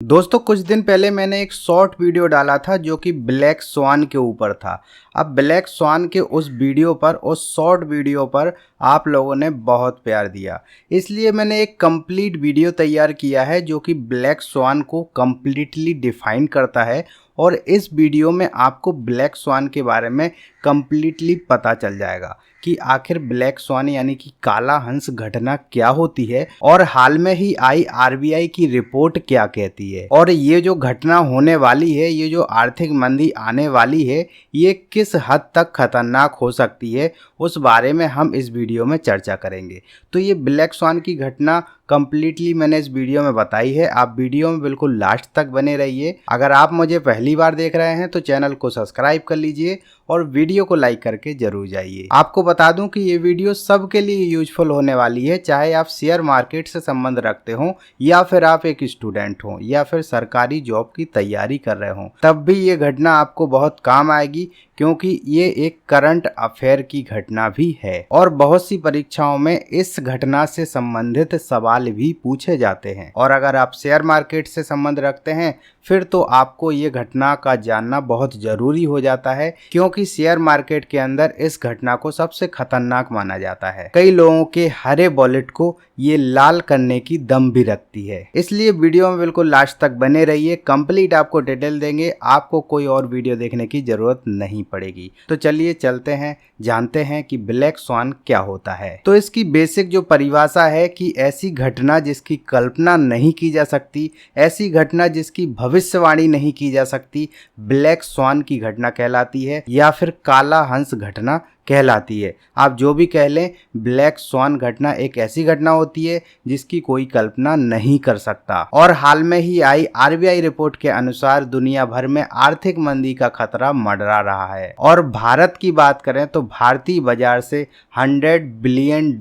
दोस्तों कुछ दिन पहले मैंने एक शॉर्ट वीडियो डाला था जो कि ब्लैक स्वान के ऊपर था। अब ब्लैक स्वान के उस वीडियो पर, उस शॉर्ट वीडियो पर आप लोगों ने बहुत प्यार दिया, इसलिए मैंने एक कंप्लीट वीडियो तैयार किया है जो कि ब्लैक स्वान को कंप्लीटली डिफाइन करता है। और इस वीडियो में आपको ब्लैक स्वान के बारे में कंप्लीटली पता चल जाएगा कि आखिर ब्लैक स्वान यानी कि काला हंस घटना क्या होती है और हाल में ही आई आरबीआई की रिपोर्ट क्या कहती है, और ये जो घटना होने वाली है, ये जो आर्थिक मंदी आने वाली है, ये किस हद तक खतरनाक हो सकती है, उस बारे में हम इस वीडियो में चर्चा करेंगे। तो ये ब्लैक स्वान की घटना कंप्लीटली मैंने इस वीडियो में बताई है। आप वीडियो में बिल्कुल लास्ट तक बने रहिए। अगर आप मुझे पहली बार देख रहे हैं तो चैनल को सब्सक्राइब कर लीजिए और वीडियो को लाइक करके जरूर जाइए। आपको बता दूं कि ये वीडियो सबके लिए यूजफुल होने वाली है, चाहे आप शेयर मार्केट से संबंध रखते हो या फिर आप एक स्टूडेंट हो या फिर सरकारी जॉब की तैयारी कर रहे हो, तब भी ये घटना आपको बहुत काम आएगी, क्योंकि ये एक करंट अफेयर की घटना भी है और बहुत सी परीक्षाओं में इस घटना से संबंधित सवाल भी पूछे जाते हैं। और अगर आप शेयर मार्केट से संबंध रखते हैं फिर तो आपको ये घटना का जानना बहुत जरूरी हो जाता है, क्योंकि शेयर मार्केट के अंदर इस घटना को सबसे खतरनाक माना जाता है। कई लोगों के हरे वॉलेट को ये लाल करने की दम भी रखती है। इसलिए वीडियो में बिल्कुल लास्ट तक बने रहिए, कंप्लीट आपको डिटेल देंगे, आपको कोई और वीडियो देखने की जरूरत नहीं पड़ेगी। तो चलिए चलते हैं, जानते हैं कि ब्लैक स्वान क्या होता है। तो इसकी बेसिक जो परिभाषा है कि ऐसी घटना जिसकी कल्पना नहीं की जा सकती, ऐसी घटना जिसकी भविष्यवाणी नहीं की जा सकती, ब्लैक स्वान की घटना कहलाती है या फिर काला हंस घटना कहलाती है। आप जो भी कह लें, ब्लैक स्वान घटना एक ऐसी घटना होती है जिसकी कोई कल्पना नहीं कर सकता। और हाल में ही आई आरबीआई रिपोर्ट के अनुसार दुनिया भर में आर्थिक मंदी का खतरा मंडरा रहा है। और भारत की बात करें तो भारतीय बाजार से $100 बिलियन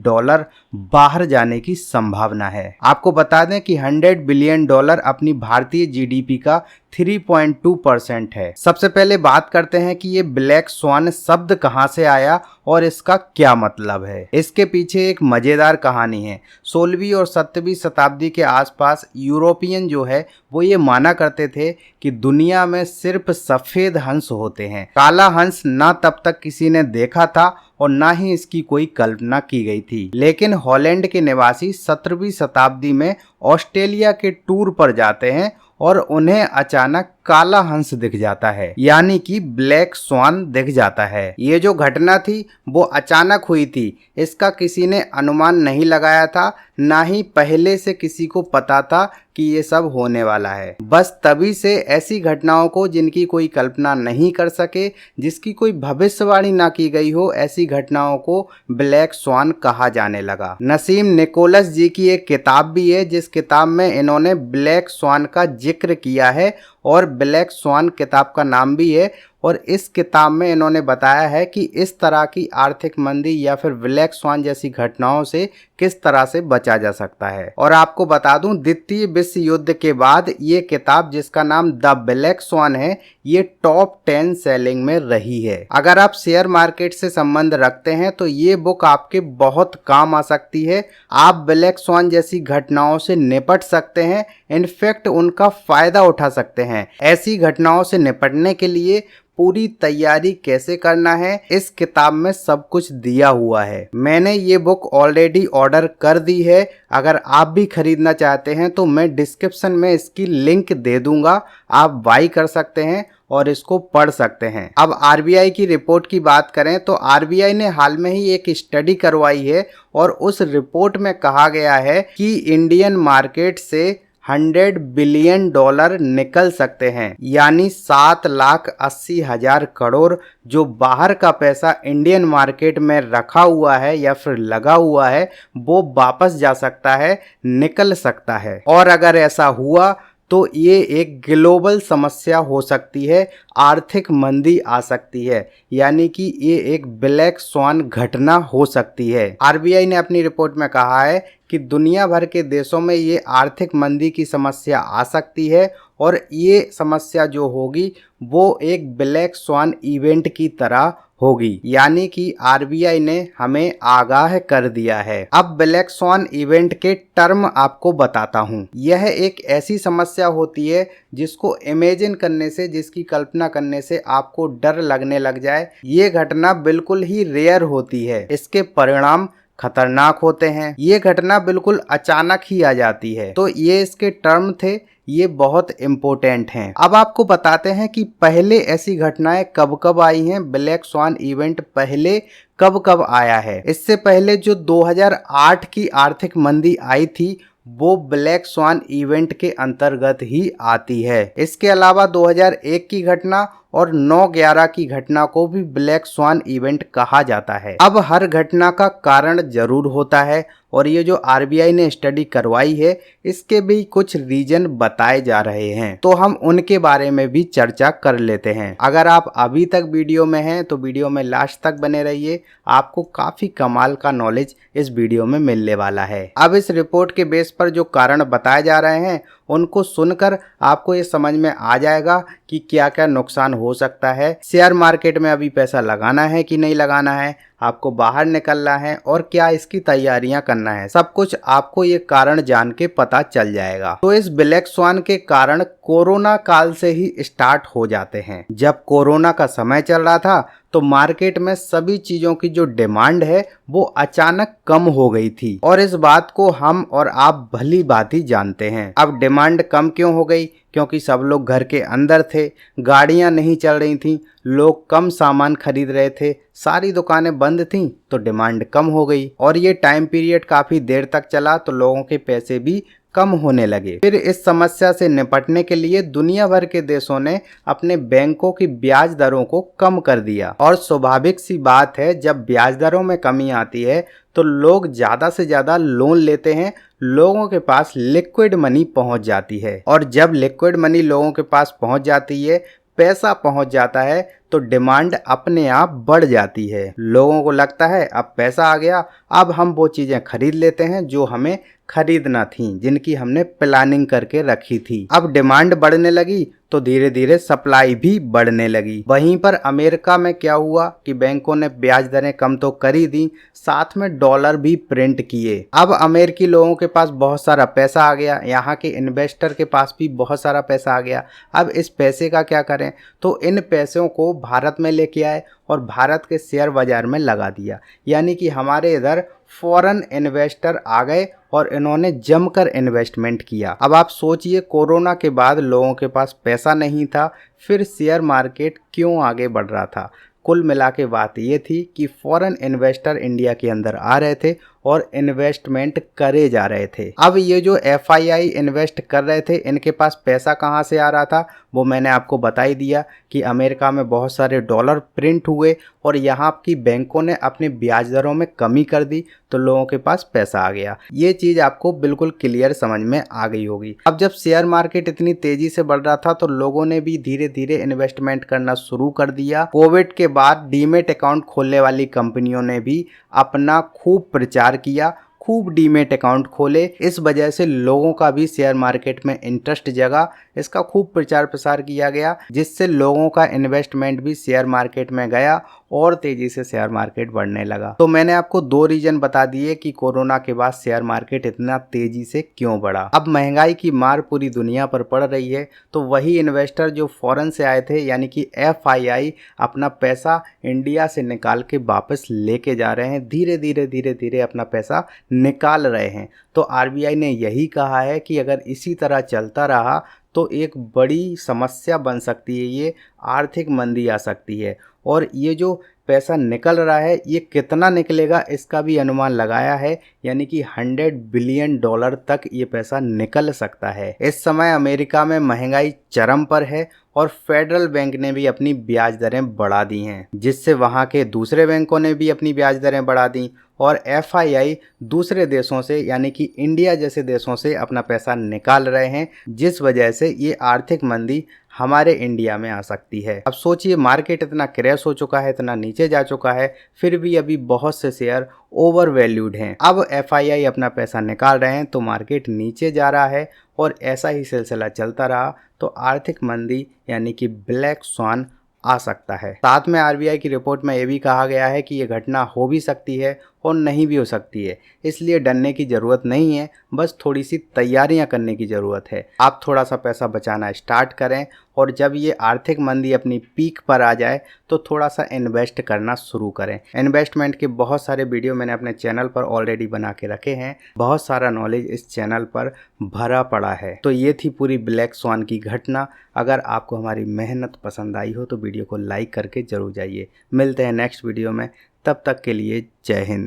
बाहर जाने की संभावना है। आपको बता दें कि $100 बिलियन अपनी भारतीय जीडीपी का 3.2% है। सबसे पहले बात करते हैं कि ये ब्लैक स्वान शब्द कहां से आया और इसका क्या मतलब है। इसके पीछे एक मजेदार कहानी है। 16वीं और 17वीं शताब्दी के आसपास यूरोपियन जो है वो ये माना करते थे कि दुनिया में सिर्फ सफेद हंस होते हैं, काला हंस ना तब तक किसी ने देखा था और ना ही इसकी कोई कल्पना की गई थी। लेकिन हॉलैंड के निवासी 17वीं शताब्दी में ऑस्ट्रेलिया के टूर पर जाते हैं और उन्हें अचानक काला हंस दिख जाता है, यानी कि ब्लैक स्वान दिख जाता है। ये जो घटना थी वो अचानक हुई थी, इसका किसी ने अनुमान नहीं लगाया था, ना ही पहले से किसी को पता था कि ये सब होने वाला है। बस तभी से ऐसी घटनाओं को जिनकी कोई कल्पना नहीं कर सके, जिसकी कोई भविष्यवाणी ना की गई हो, ऐसी घटनाओं को ब्लैक स्वान कहा जाने लगा। नसीम निकोलस जी की एक किताब भी है जिस किताब में इन्होंने ब्लैक स्वान का जिक्र किया है और ब्लैक स्वान किताब का नाम भी है। और इस किताब में इन्होंने बताया है कि इस तरह की आर्थिक मंदी या फिर ब्लैक स्वान जैसी घटनाओं से किस तरह से बचा जा सकता है। और आपको बता दूं, द्वितीय विश्व युद्ध के बाद ये किताब जिसका नाम द ब्लैक स्वान है, ये टॉप 10 सेलिंग में रही है। अगर आप शेयर मार्केट से संबंध रखते हैं तो ये बुक आपके बहुत काम आ सकती है। आप ब्लैक स्वान जैसी घटनाओं से निपट सकते हैं, इनफैक्ट उनका फायदा उठा सकते हैं। ऐसी घटनाओं से निपटने के लिए पूरी तैयारी कैसे करना है, इस किताब में सब कुछ दिया हुआ है। मैंने ये बुक ऑलरेडी ऑर्डर कर दी है। अगर आप भी खरीदना चाहते हैं तो मैं डिस्क्रिप्शन में इसकी लिंक दे दूंगा, आप बाई कर सकते हैं और इसको पढ़ सकते हैं। अब आरबीआई की रिपोर्ट की बात करें तो आरबीआई ने हाल में ही एक स्टडी करवाई है और उस रिपोर्ट में कहा गया है कि इंडियन मार्केट से $100 बिलियन निकल सकते हैं, यानी 7,80,000 करोड़ जो बाहर का पैसा इंडियन मार्केट में रखा हुआ है या फिर लगा हुआ है वो वापस जा सकता है, निकल सकता है। और अगर ऐसा हुआ तो ये एक ग्लोबल समस्या हो सकती है, आर्थिक मंदी आ सकती है, यानी कि ये एक ब्लैक स्वान घटना हो सकती है। आरबीआई ने अपनी रिपोर्ट में कहा है कि दुनिया भर के देशों में ये आर्थिक मंदी की समस्या आ सकती है और ये समस्या जो होगी वो एक ब्लैक स्वान इवेंट की तरह होगी, यानी कि आरबीआई ने हमें आगाह कर दिया है। अब ब्लैक स्वान इवेंट के टर्म आपको बताता हूँ। यह एक ऐसी समस्या होती है जिसको इमेजिन करने से, जिसकी कल्पना करने से आपको डर लगने लग जाए। ये घटना बिल्कुल ही रेयर होती है, इसके परिणाम खतरनाक होते हैं। ये घटना बिल्कुल अचानक ही आ जाती है। तो ये इसके टर्म थे, ये बहुत इम्पोर्टेंट हैं। अब आपको बताते हैं कि पहले ऐसी घटनाएं कब कब आई हैं, ब्लैक स्वान इवेंट पहले कब कब आया है। इससे पहले जो 2008 की आर्थिक मंदी आई थी वो ब्लैक स्वान इवेंट के अंतर्गत ही आती है। इसके अलावा 2001 की घटना और 9/11 की घटना को भी ब्लैक स्वान इवेंट कहा जाता है। अब हर घटना का कारण जरूर होता है और ये जो आरबीआई ने स्टडी करवाई है इसके भी कुछ रीजन बताए जा रहे हैं, तो हम उनके बारे में भी चर्चा कर लेते हैं। अगर आप अभी तक वीडियो में हैं तो वीडियो में लास्ट तक बने रहिए, आपको काफी कमाल का नॉलेज इस वीडियो में मिलने वाला है। अब इस रिपोर्ट के बेस पर जो कारण बताए जा रहे हैं उनको सुनकर आपको ये समझ में आ जाएगा कि क्या क्या नुकसान हो सकता है। शेयर मार्केट में अभी पैसा लगाना है कि नहीं लगाना है, आपको बाहर निकलना है और क्या इसकी तैयारियां करना है, सब कुछ आपको ये कारण जान के पता चल जाएगा। तो इस ब्लैक स्वान के कारण कोरोना काल से ही स्टार्ट हो जाते हैं। जब कोरोना का समय चल रहा था तो मार्केट में सभी चीजों की जो डिमांड है वो अचानक कम हो गई थी और इस बात को हम और आप भली भांति जानते हैं। अब डिमांड कम क्यों हो गई? क्योंकि सब लोग घर के अंदर थे, गाड़ियां नहीं चल रही थी, लोग कम सामान खरीद रहे थे, सारी दुकानें बंद थीं तो डिमांड कम हो गई और ये टाइम पीरियड काफी देर तक चला तो लोगों के पैसे भी कम होने लगे। फिर इस समस्या से निपटने के लिए दुनिया भर के देशों ने अपने बैंकों की ब्याज दरों को कम कर दिया और स्वाभाविक सी बात है जब ब्याज दरों में कमी आती है तो लोग ज्यादा से ज्यादा लोन लेते हैं, लोगों के पास लिक्विड मनी पहुंच जाती है और जब लिक्विड मनी लोगों के पास पहुंच जाती है, पैसा पहुंच जाता है तो डिमांड अपने आप बढ़ जाती है। लोगों को लगता है अब पैसा आ गया, अब हम वो चीजें खरीद लेते हैं जो हमें खरीदना थी, जिनकी हमने प्लानिंग करके रखी थी। अब डिमांड बढ़ने लगी तो धीरे धीरे सप्लाई भी बढ़ने लगी। वहीं पर अमेरिका में क्या हुआ कि बैंकों ने ब्याज दरें कम तो करी दी, साथ में डॉलर भी प्रिंट किए। अब अमेरिकी लोगों के पास बहुत सारा पैसा आ गया, यहाँ के इन्वेस्टर के पास भी बहुत सारा पैसा आ गया। अब इस पैसे का क्या करें? तो इन पैसों को भारत में लेके आए और भारत के शेयर बाजार में लगा दिया, यानी कि हमारे इधर फॉरेन इन्वेस्टर आ गए और इन्होंने जमकर इन्वेस्टमेंट किया। अब आप सोचिए कोरोना के बाद लोगों के पास पैसा नहीं था, फिर शेयर मार्केट क्यों आगे बढ़ रहा था? कुल मिला के बात ये थी कि फॉरेन इन्वेस्टर इंडिया के अंदर आ रहे थे और इन्वेस्टमेंट करे जा रहे थे। अब ये जो एफआईआई इन्वेस्ट कर रहे थे इनके पास पैसा कहाँ से आ रहा था वो मैंने आपको बता ही दिया कि अमेरिका में बहुत सारे डॉलर प्रिंट हुए और यहाँ की बैंकों ने अपनी ब्याज दरों में कमी कर दी तो लोगों के पास पैसा आ गया। ये चीज़ आपको बिल्कुल क्लियर समझ में आ गई होगी। अब जब शेयर मार्केट इतनी तेजी से बढ़ रहा था तो लोगों ने भी धीरे धीरे इन्वेस्टमेंट करना शुरू कर दिया। कोविड के बाद डीमेट अकाउंट खोलने वाली कंपनियों ने भी अपना खूब प्रचार किया, खूब डीमेट अकाउंट खोले। इस वजह से लोगों का भी शेयर मार्केट में इंटरेस्ट जगा, इसका खूब प्रचार प्रसार किया गया जिससे लोगों का इन्वेस्टमेंट भी शेयर मार्केट में गया और तेजी से शेयर मार्केट बढ़ने लगा। तो मैंने आपको 2 रीजन बता दिए कि कोरोना के बाद शेयर मार्केट इतना तेजी से क्यों बढ़ा। अब महंगाई की मार पूरी दुनिया पर पड़ रही है तो वही इन्वेस्टर जो फॉरेन से आए थे यानी कि एफआईआई अपना पैसा इंडिया से निकाल के वापस लेके जा रहे हैं, धीरे धीरे अपना पैसा निकाल रहे हैं। तो आरबीआई ने यही कहा है कि अगर इसी तरह चलता रहा तो एक बड़ी समस्या बन सकती है, ये आर्थिक मंदी आ सकती है और ये जो पैसा निकल रहा है ये कितना निकलेगा इसका भी अनुमान लगाया है, यानी कि $100 बिलियन तक ये पैसा निकल सकता है। इस समय अमेरिका में महंगाई चरम पर है और फेडरल बैंक ने भी अपनी ब्याज दरें बढ़ा दी हैं, जिससे वहाँ के दूसरे बैंकों ने भी अपनी ब्याज दरें बढ़ा दी और FII दूसरे देशों से यानी कि इंडिया जैसे देशों से अपना पैसा निकाल रहे हैं, जिस वजह से ये आर्थिक मंदी हमारे इंडिया में आ सकती है। अब सोचिए, मार्केट इतना क्रैश हो चुका है, इतना नीचे जा चुका है, फिर भी अभी बहुत से शेयर ओवर वैल्यूड हैं। अब FII अपना पैसा निकाल रहे हैं तो मार्केट नीचे जा रहा है और ऐसा ही सिलसिला चलता रहा तो आर्थिक मंदी यानी कि ब्लैक स्वान आ सकता है। साथ में RBI की रिपोर्ट में ये भी कहा गया है कि ये घटना हो भी सकती है और नहीं भी हो सकती है, इसलिए डरने की ज़रूरत नहीं है, बस थोड़ी सी तैयारियां करने की ज़रूरत है। आप थोड़ा सा पैसा बचाना स्टार्ट करें और जब ये आर्थिक मंदी अपनी पीक पर आ जाए तो थोड़ा सा इन्वेस्ट करना शुरू करें। इन्वेस्टमेंट के बहुत सारे वीडियो मैंने अपने चैनल पर ऑलरेडी बना के रखे हैं, बहुत सारा नॉलेज इस चैनल पर भरा पड़ा है। तो ये थी पूरी ब्लैक स्वान की घटना। अगर आपको हमारी मेहनत पसंद आई हो तो वीडियो को लाइक करके जरूर जाइए। मिलते हैं नेक्स्ट वीडियो में, तब तक के लिए जय हिंद।